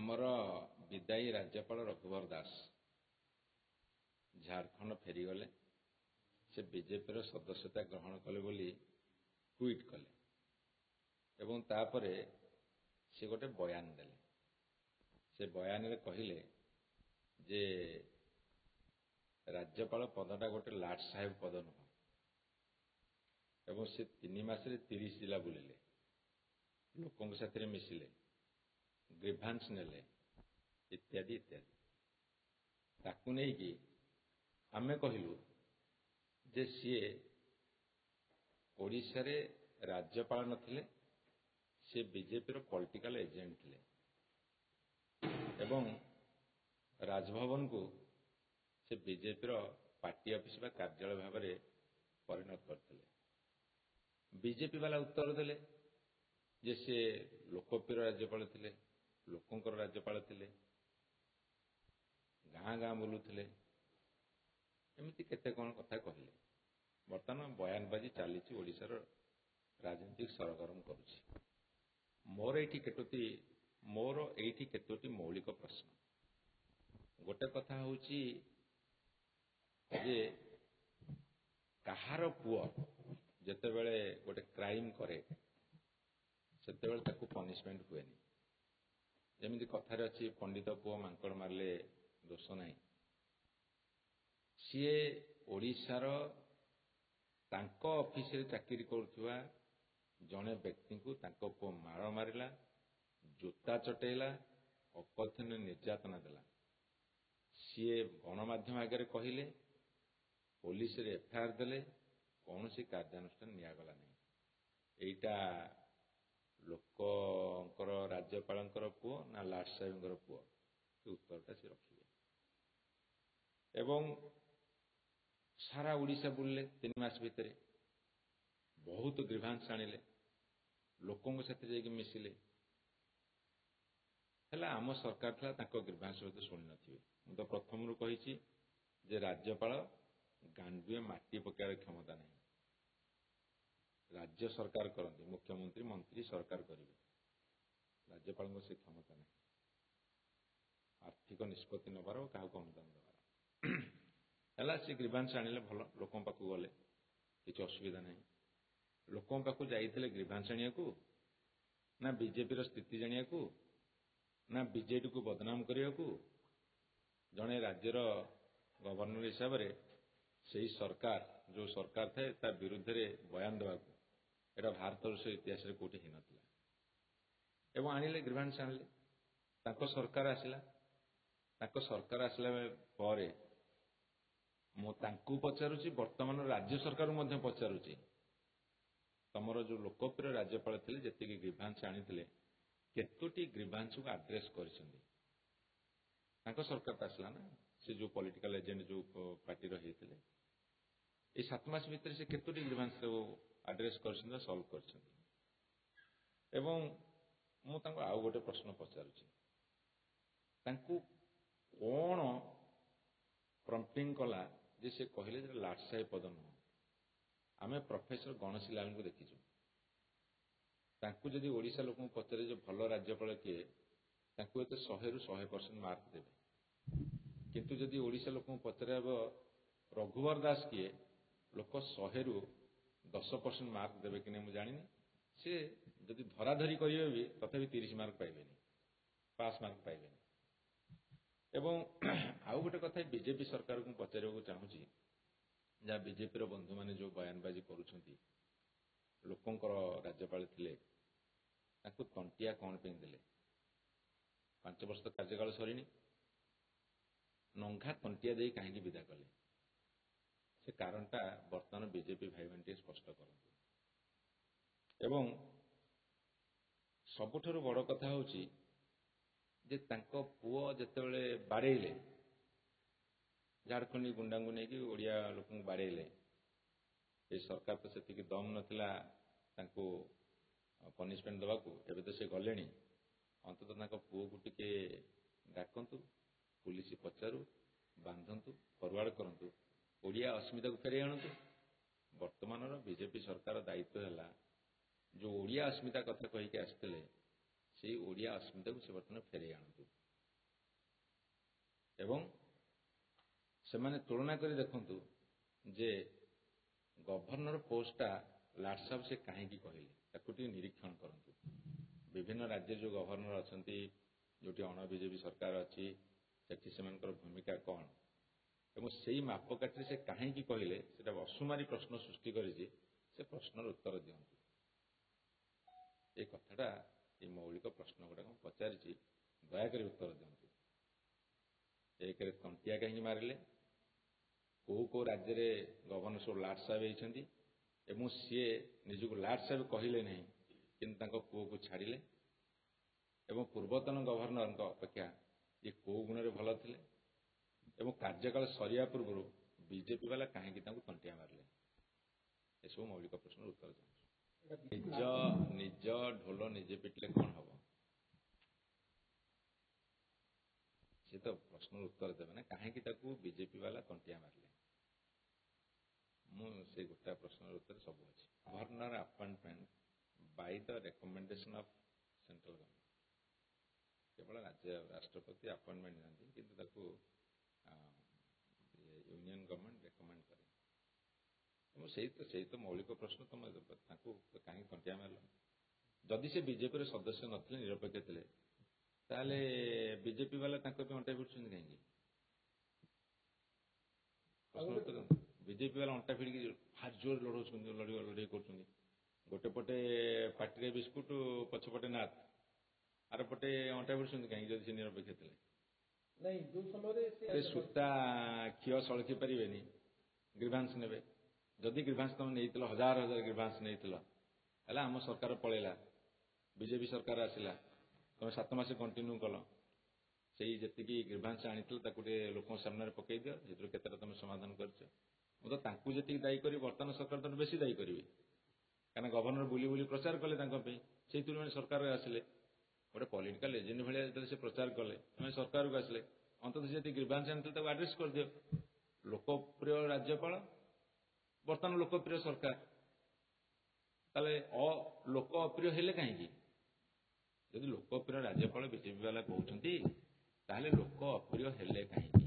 ଆମର ବିଦାୟୀ ରାଜ୍ୟପାଳ ରଘୁବର ଦାସ ଝାଡ଼ଖଣ୍ଡ ଫେରିଗଲେ। ସେ ବିଜେପିର ସଦସ୍ୟତା ଗ୍ରହଣ କଲେ ବୋଲି ଟ୍ୱିଟ୍ କଲେ ଏବଂ ତାପରେ ସେ ଗୋଟେ ବୟାନ ଦେଲେ। ସେ ବୟାନରେ କହିଲେ ଯେ ରାଜ୍ୟପାଳ ପଦଟା ଗୋଟେ ଲାଟ ସାହେବ ପଦ ନୁହଁ ଏବଂ ସେ 3 ମାସରେ 30 ଜିଲ୍ଲା ବୁଲିଲେ, ଲୋକଙ୍କ ସାଥିରେ ମିଶିଲେ, ଗ୍ରିଭାନ୍ସ ନେଲେ ଇତ୍ୟାଦି ଇତ୍ୟାଦି। ତାକୁ ନେଇକି ଆମେ କହିଲୁ ଯେ ସିଏ ଓଡ଼ିଶାରେ ରାଜ୍ୟପାଳ ନଥିଲେ, ସେ ବିଜେପିର ପଲିଟିକାଲ ଏଜେଣ୍ଟ ଥିଲେ ଏବଂ ରାଜଭବନକୁ ସେ ବିଜେପିର ପାର୍ଟି ଅଫିସ ବା କାର୍ଯ୍ୟାଳୟ ଭାବରେ ପରିଣତ କରିଥିଲେ। ବିଜେପି ବାଲା ଉତ୍ତର ଦେଲେ ଯେ ସେ ଲୋକପ୍ରିୟ ରାଜ୍ୟପାଳ ଥିଲେ, ଲୋକଙ୍କର ରାଜ୍ୟପାଳ ଥିଲେ, ଗାଁ ଗାଁ ବୁଲୁଥିଲେ, ଏମିତି କେତେ କ'ଣ କଥା କହିଲେ। ବର୍ତ୍ତମାନ ବୟାନବାଜି ଚାଲିଛି, ଓଡ଼ିଶାର ରାଜନୀତିକ ସରଗରମ କରୁଛି। ମୋର ଏଇଠି କେତୋଟି ମୌଳିକ ପ୍ରଶ୍ନ। ଗୋଟେ କଥା ହେଉଛି ଯେ କାହାର ପୁଅ ଯେତେବେଳେ ଗୋଟେ କ୍ରାଇମ କରେ ସେତେବେଳେ ତାକୁ ପନିଶମେଣ୍ଟ ହୁଏନି। ଯେମିତି କଥାରେ ଅଛି, ପଣ୍ଡିତ ପୁଅ ମାଙ୍କଡ଼ ମାରିଲେ ଦୋଷ ନାହିଁ। ସିଏ ଓଡ଼ିଶାର ତାଙ୍କ ଅଫିସରେ ଚାକିରି କରୁଥିବା ଜଣେ ବ୍ୟକ୍ତିଙ୍କୁ ତାଙ୍କ ପୁଅ ମାଡ଼ ମାରିଲା, ଜୋତା ଚଟେଇଲା, ଅକଥନୀୟ ନିର୍ଯାତନା ଦେଲା। ସିଏ ଗଣମାଧ୍ୟମ ଆଗରେ କହିଲେ, ପୋଲିସରେ ଏଫଆଇଆର ଦେଲେ, କୌଣସି କାର୍ଯ୍ୟାନୁଷ୍ଠାନ ନିଆଗଲା ନାହିଁ। ଏଇଟା ଲୋକଙ୍କର ରାଜ୍ୟପାଳଙ୍କର ପୁଅ ନା ଲାଟ ସାହେବଙ୍କର ପୁଅ? ସେ ଉତ୍ତରଟା ସେ ରଖିବେ। ଏବଂ ସାରା ଓଡ଼ିଶା ବୁଲିଲେ 3 ମାସ ଭିତରେ, ବହୁତ ଗ୍ରିଭାନ୍ସ ଆଣିଲେ, ଲୋକଙ୍କ ସାଥିରେ ଯାଇକି ମିଶିଲେ। ହେଲା ଆମ ସରକାର ଥିଲା, ତାଙ୍କ ଗ୍ରିଭାନ୍ସ ସହିତ ଶୁଣି ନଥିବେ। ମୁଁ ତ ପ୍ରଥମରୁ କହିଛି ଯେ ରାଜ୍ୟପାଳ ଗାଣ୍ଡୁଏ ମାଟି ପକାଇବାର କ୍ଷମତା ନାହିଁ। ରାଜ୍ୟ ସରକାର କରନ୍ତି, ମୁଖ୍ୟମନ୍ତ୍ରୀ ମନ୍ତ୍ରୀ ସରକାର କରିବେ, ରାଜ୍ୟପାଳଙ୍କ ସେ କ୍ଷମତା ନାହିଁ ଆର୍ଥିକ ନିଷ୍ପତ୍ତି ନେବାର, କାହାକୁ ଅନୁଦାନ ଦେବାର। ହେଲା ସେ ଗ୍ରିଭାନ୍ସ ଆଣିଲେ, ଭଲ, ଲୋକଙ୍କ ପାଖକୁ ଗଲେ, କିଛି ଅସୁବିଧା ନାହିଁ। ଲୋକଙ୍କ ପାଖକୁ ଯାଇଥିଲେ ଗ୍ରିଭାନ୍ସ ଆଣିବାକୁ ନା ବିଜେପିର ସ୍ଥିତି ଜାଣିବାକୁ ନା ବିଜେଡିକୁ ବଦନାମ କରିବାକୁ? ଜଣେ ରାଜ୍ୟର ଗଭର୍ଣ୍ଣର ହିସାବରେ ସେହି ସରକାର, ଯେଉଁ ସରକାର ଥାଏ ତା ବିରୁଦ୍ଧରେ ବୟାନ ଦେବାକୁ, ଏଇଟା ଭାରତବର୍ଷ ଇତିହାସରେ କୋଉଠି ହେଇନଥିଲା। ଏବଂ ଆଣିଲେ, ଗ୍ରିଭାନ୍ସ ଆଣିଲେ, ତାଙ୍କ ସରକାର ଆସିଲା। ତାଙ୍କ ସରକାର ଆସିଲା ପରେ ମୁଁ ତାଙ୍କୁ ପଚାରୁଛି, ବର୍ତ୍ତମାନ ରାଜ୍ୟ ସରକାରକୁ ମଧ୍ୟ ପଚାରୁଛି, ତମର ଯେଉଁ ଲୋକପ୍ରିୟ ରାଜ୍ୟପାଳ ଥିଲେ, ଯେତିକି ଗ୍ରିଭାନ୍ସ ଆଣିଥିଲେ, କେତୋଟି ଗ୍ରିଭାନ୍ସକୁ ଆଡ୍ରେସ୍ କରିଛନ୍ତି? ତାଙ୍କ ସରକାର ତ ଆସିଲା ନା, ସେ ଯେଉଁ ପଲିଟିକାଲ ଏଜେଣ୍ଟ ଯେଉଁ ପାର୍ଟିର ହେଇଥିଲେ, ଏଇ 7 ମାସ ଭିତରେ ସେ କେତୋଟି ଗ୍ରିଭାନ୍ସ ଆଡ୍ରେସ୍ କରିଛନ୍ତି, ସଲ୍ଭ କରିଛନ୍ତି? ଏବଂ ମୁଁ ତାଙ୍କୁ ଆଉ ଗୋଟେ ପ୍ରଶ୍ନ ପଚାରୁଛି, ତାଙ୍କୁ କ'ଣ ପ୍ରମ୍ପଟିଂ କଲା ଯେ ସେ କହିଲେ ଯେ ଲାଟ ସାହେବ ପଦ ନୁହଁ? ଆମେ ପ୍ରଫେସର ଗଣେଶୀ ଲାଲଙ୍କୁ ଦେଖିଛୁ। ତାଙ୍କୁ ଯଦି ଓଡ଼ିଶା ଲୋକଙ୍କୁ ପଚାରେ ଯେ ଭଲ ରାଜ୍ୟପାଳ କିଏ, ତାଙ୍କୁ ଏତେ 100ରୁ 100% ମାର୍କ ଦେବେ। କିନ୍ତୁ ଯଦି ଓଡ଼ିଶା ଲୋକଙ୍କୁ ପଚାରାବ ରଘୁବର ଦାସ କିଏ, ଲୋକ 100ରୁ 10% ମାର୍କ ଦେବେ କି ନାହିଁ ମୁଁ ଜାଣିନି। ସେ ଯଦି ଧରାଧରି କରିବେ ବି ତଥାପି 30 ମାର୍କ ପାଇବେନି, ପାସ୍ ମାର୍କ ପାଇବେନି। ଏବଂ ଆଉ ଗୋଟେ କଥା ବିଜେପି ସରକାରକୁ ମୁଁ ପଚାରିବାକୁ ଚାହୁଁଛି, ଯାହା ବିଜେପିର ବନ୍ଧୁମାନେ ଯେଉଁ ବୟାନବାଜି କରୁଛନ୍ତି, ଲୋକଙ୍କର ରାଜ୍ୟପାଳ ଥିଲେ, ତାଙ୍କୁ ତଣ୍ଟିଆ କ'ଣ ପାଇଁ ଦେଲେ? 5 ବର୍ଷ ତ କାର୍ଯ୍ୟକାଳ ସରିନି, ନଙ୍ଘା ତଣ୍ଟିଆ ଦେଇ କାହିଁକି ବିଦା କଲେ? ସେ କାରଣଟା ବର୍ତ୍ତମାନ ବିଜେପି ଭାଇମାନେ ଟିକେ ସ୍ପଷ୍ଟ କରନ୍ତୁ। ଏବଂ ସବୁଠାରୁ ବଡ଼ କଥା ହେଉଛି ଯେ ତାଙ୍କ ପୁଅ ଯେତେବେଳେ ବାଡ଼େଇଲେ, ଝାଡ଼ଖଣ୍ଡୀ ଗୁଣ୍ଡାଙ୍କୁ ନେଇକି ଓଡ଼ିଆ ଲୋକଙ୍କୁ ବାଡ଼େଇଲେ, ଏ ସରକାର ତ ସେତିକି ଦମ ନଥିଲା ତାଙ୍କୁ ପନିଶମେଣ୍ଟ ଦେବାକୁ। ଏବେ ତ ସେ ଗଲେଣି, ଅନ୍ତତଃ ତାଙ୍କ ପୁଅକୁ ଟିକେ ଡାକନ୍ତୁ, ପୁଲିସ ପଚାରୁ, ବାନ୍ଧନ୍ତୁ, ଫରୱାର୍ଡ କରନ୍ତୁ, ଓଡ଼ିଆ ଅସ୍ମିତାକୁ ଫେରାଇ ଆଣନ୍ତୁ। ବର୍ତ୍ତମାନର ବିଜେପି ସରକାର ଦାୟିତ୍ୱ ହେଲା, ଯେଉଁ ଓଡ଼ିଆ ଅସ୍ମିତା କଥା କହିକି ଆସିଥିଲେ, ସେଇ ଓଡ଼ିଆ ଅସ୍ମିତାକୁ ସେ ବର୍ତ୍ତମାନ ଫେରେଇ ଆଣନ୍ତୁ ଏବଂ ସେମାନେ ତୁଳନା କରି ଦେଖନ୍ତୁ ଯେ ଗଭର୍ଣ୍ଣର ପୋଷ୍ଟଟା ଲାଟ ସାହେବ ସେ କାହିଁକି କହିଲେ ତାକୁ ଟିକେ ନିରୀକ୍ଷଣ କରନ୍ତୁ। ବିଭିନ୍ନ ରାଜ୍ୟରେ ଯେଉଁ ଗଭର୍ଣ୍ଣର ଅଛନ୍ତି, ଯେଉଁଠି ଅଣ ବିଜେପି ସରକାର ଅଛି, ସେଠି ସେମାନଙ୍କର ଭୂମିକା କ'ଣ ଏବଂ ସେଇ ମାପକାଠିରେ ସେ କାହିଁକି କହିଲେ ସେଟା ଅସୁମାରୀ ପ୍ରଶ୍ନ ସୃଷ୍ଟି କରିଛି। ସେ ପ୍ରଶ୍ନର ଉତ୍ତର ଦିଅନ୍ତୁ। ଏ କଥାଟା এই ମୌଳିକ ପ୍ରଶ୍ନ ଗୁଡ଼ାକ ମୁଁ ପଚାରିଛି, ଦୟାକରି ଉତ୍ତର ଦିଅନ୍ତୁ। ଏକରେ ତଣ୍ଟିଆ କାହିଁକି ମାରିଲେ, କେଉଁ କେଉଁ ରାଜ୍ୟରେ ଗଭର୍ଣ୍ଣର ସବୁ ଲାଟ ସାହେବ ହେଇଛନ୍ତି ଏବଂ ସିଏ ନିଜକୁ ଲାଟ ସାହେବ କହିଲେ ନାହିଁ କିନ୍ତୁ ତାଙ୍କ ପୁଅକୁ ଛାଡ଼ିଲେ ଏବଂ ପୂର୍ବତନ ଗଭର୍ଣ୍ଣରଙ୍କ ଅପେକ୍ଷା ଇଏ କେଉଁ ଗୁଣରେ ଭଲ ଥିଲେ ଏବଂ କାର୍ଯ୍ୟକାଳ ସରିବା ପୂର୍ବରୁ ବିଜେପି ବାଲା କାହିଁକି ତାଙ୍କୁ ତଣ୍ଟିଆ ମାରିଲେ। ଏସବୁ ମୌଳିକ ପ୍ରଶ୍ନର ଉତ୍ତର ଚାହୁଁଛୁ। ନିଜ ଢୋଲ ନିଜେ ପିଟିଲେ କ'ଣ ହବ? ସେ ତ ପ୍ରଶ୍ନର ଉତ୍ତର ଦେବେ ନା, କାହିଁକି ତାକୁ ବିଜେପି ବାଲା ତଣ୍ଟିଆ ମାରିଲେ। ମୁଁ ସେ ଗୋଟାଏ ପ୍ରଶ୍ନର ଉତ୍ତର ସବୁ ଅଛି। Governor appointment by the recommendation of central government, କେବଳ ରାଷ୍ଟ୍ରପତି ଆପଏଣ୍ଟମେଣ୍ଟ ଦିଅନ୍ତି କିନ୍ତୁ ତାକୁ ୟୁନିୟନ ଗଭର୍ଣ୍ଣମେଣ୍ଟ ରେକମେଣ୍ଡ କରେ। ଏବଂ ସେଇ ତ ମୌଳିକ ପ୍ରଶ୍ନ, ତମେ ତାଙ୍କୁ କାହିଁକି ତଣ୍ଟିଆ ମାରିଲ? ଯଦି ସେ ବିଜେପିର ସଦସ୍ୟ ନଥିଲେ, ନିରପେକ୍ଷ ଥିଲେ, ତାହେଲେ ବିଜେପି ବାଲା ତାଙ୍କ ପାଇଁ ଅଣ୍ଟା ଭିଡୁଛନ୍ତି କାହିଁକି? ପ୍ରଶ୍ନ ଉତ୍ତର ବିଜେପି ବାଲା ଅଣ୍ଟା ଭିଡ଼ିକି ଭାରି ଜୋର ଲଢ଼ଉଛନ୍ତି, ଲଢ଼େଇ କରୁଛନ୍ତି। ଗୋଟେ ପଟେ ପାଟିରେ ବିସ୍କୁଟ, ପଛପଟେ ନାଥ, ଆର ପଟେ ଅଣ୍ଟା ଭିଡୁଛନ୍ତି କାହିଁକି ଯଦି ସେ ନିରପେକ୍ଷ ଥିଲେ? ସୂତା କ୍ଷୀର ସଳଖି ପାରିବେନି, ଗ୍ରିଭାନ୍ସ ନେବେ। ଯଦି ଗ୍ରିଭାନ୍ସ ତମେ ନେଇଥିଲ, ହଜାର ହଜାର ଗ୍ରିଭାନ୍ସ ନେଇଥିଲ, ହେଲା ଆମ ସରକାର ପଳେଇଲା, ବିଜେପି ସରକାର ଆସିଲା, ତମେ 7 ମାସ କଣ୍ଟିନ୍ୟୁ କଲ, ସେଇ ଯେତିକି ଗ୍ରିଭାନ୍ସ ଆଣିଥିଲ ତାକୁ ଟିକେ ଲୋକଙ୍କ ସାମ୍ନାରେ ପକେଇ ଦିଅ, ସେଥିରୁ କେତେଟା ତମେ ସମାଧାନ କରିଛ। ମୁଁ ତ ତାଙ୍କୁ ଯେତିକି ଦାୟୀ କରିବି, ବର୍ତ୍ତମାନ ସରକାର ତ ବେଶୀ ଦାୟୀ କରିବି, କାରଣ ଗଭର୍ଣ୍ଣର ବୁଲି ବୁଲି ପ୍ରଚାର କଲେ ତାଙ୍କ ପାଇଁ, ସେଇଥିରୁ ସରକାର ଆସିଲେ। ଗୋଟେ ପଲିଟିକାଲ ଏଜେଣ୍ଟ ଭଳିଆ ଯେତେବେଳେ ସେ ପ୍ରଚାର କଲେ, ସେମାନେ ସରକାରକୁ ଆସିଲେ, ଅନ୍ତତଃ ଯେତିକି ଗ୍ରିଭାନ୍ସ ଆଣିଥିଲେ ତାକୁ ଆଡ୍ରେସ୍ କରିଦିଅ। ଲୋକପ୍ରିୟ ରାଜ୍ୟପାଳ, ବର୍ତ୍ତମାନ ଲୋକପ୍ରିୟ ସରକାର, ତାହେଲେ ଲୋକ ଅପ୍ରିୟ ହେଲେ କାହିଁକି? ଯଦି ଲୋକପ୍ରିୟ ରାଜ୍ୟପାଳ ବିଜେପି ବାଲା କହୁଛନ୍ତି, ତାହେଲେ ଲୋକ ଅପ୍ରିୟ ହେଲେ କାହିଁକି?